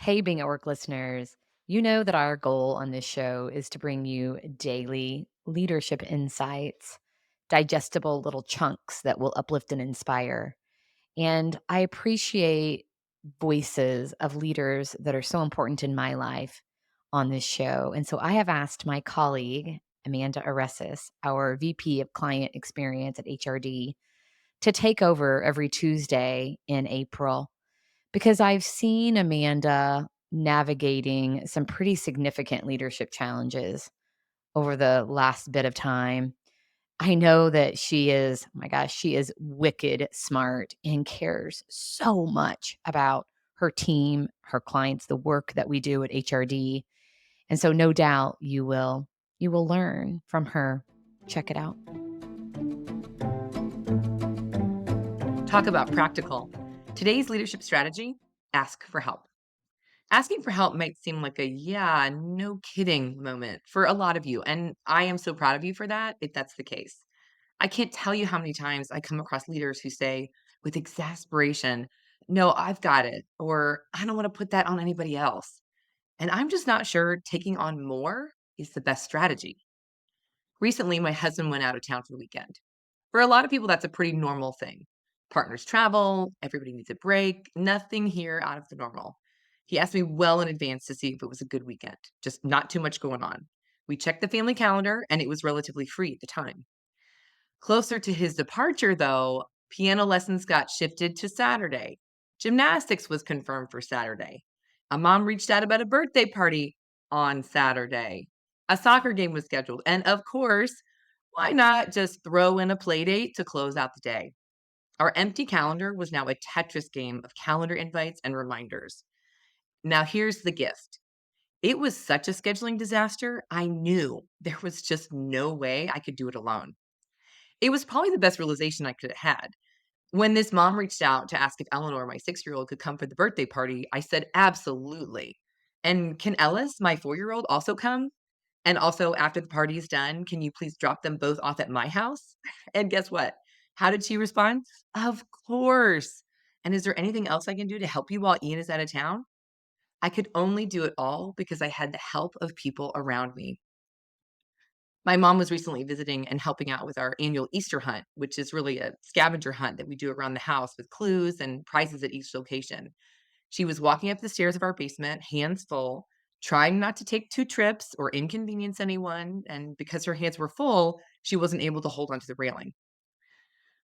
Hey, Being at Work listeners, you know that our goal on this show is to bring you daily leadership insights, digestible little chunks that will uplift and inspire. And I appreciate voices of leaders that are so important in my life on this show. And so I have asked my colleague, Amanda Areces, our VP of Client Experience at HRD, to take over every Tuesday in April because I've seen Amanda navigating some pretty significant leadership challenges over the last bit of time. I know that she is, oh my gosh, she is wicked smart and cares so much about her team, her clients, the work that we do at HRD. And so no doubt you will learn from her. Check it out. Talk about practical. Today's leadership strategy: ask for help. Asking for help might seem like a yeah, no kidding moment for a lot of you. And I am so proud of you for that, if that's the case. I can't tell you how many times I come across leaders who say with exasperation, no, I've got it, or I don't want to put that on anybody else. And I'm just not sure taking on more is the best strategy. Recently, my husband went out of town for the weekend. For a lot of people, that's a pretty normal thing. Partners travel, everybody needs a break, nothing here out of the normal. He asked me well in advance to see if it was a good weekend, just not too much going on. We checked the family calendar and it was relatively free at the time. Closer to his departure, though, piano lessons got shifted to Saturday. Gymnastics was confirmed for Saturday. A mom reached out about a birthday party on Saturday. A soccer game was scheduled. And of course, why not just throw in a play date to close out the day? Our empty calendar was now a Tetris game of calendar invites and reminders. Now, here's the gift. It was such a scheduling disaster, I knew there was just no way I could do it alone. It was probably the best realization I could have had. When this mom reached out to ask if Eleanor, my 6-year-old, could come for the birthday party, I said, absolutely. And can Ellis, my 4-year-old, also come? And also, after the party is done, can you please drop them both off at my house? And guess what? How did she respond? Of course. And is there anything else I can do to help you while Ian is out of town? I could only do it all because I had the help of people around me. My mom was recently visiting and helping out with our annual Easter hunt, which is really a scavenger hunt that we do around the house with clues and prizes at each location. She was walking up the stairs of our basement, hands full, trying not to take 2 trips or inconvenience anyone, and because her hands were full, she wasn't able to hold onto the railing.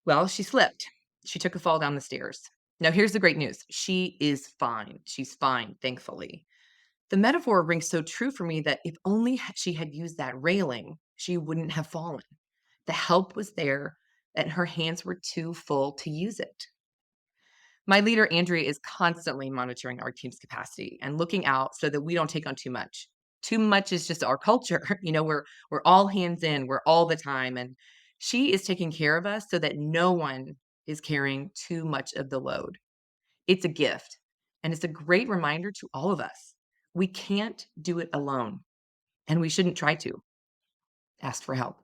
Well, she slipped. She took a fall down the stairs. Now, here's the great news. She is fine. She's fine, thankfully. The metaphor rings so true for me that if only she had used that railing, she wouldn't have fallen. The help was there, and her hands were too full to use it. My leader, Andrea, is constantly monitoring our team's capacity and looking out so that we don't take on too much. Too much is just our culture. We're all hands in, we're all the time. And she is taking care of us so that no one is carrying too much of the load. It's a gift. And it's a great reminder to all of us. We can't do it alone, and we shouldn't try to. Ask for help.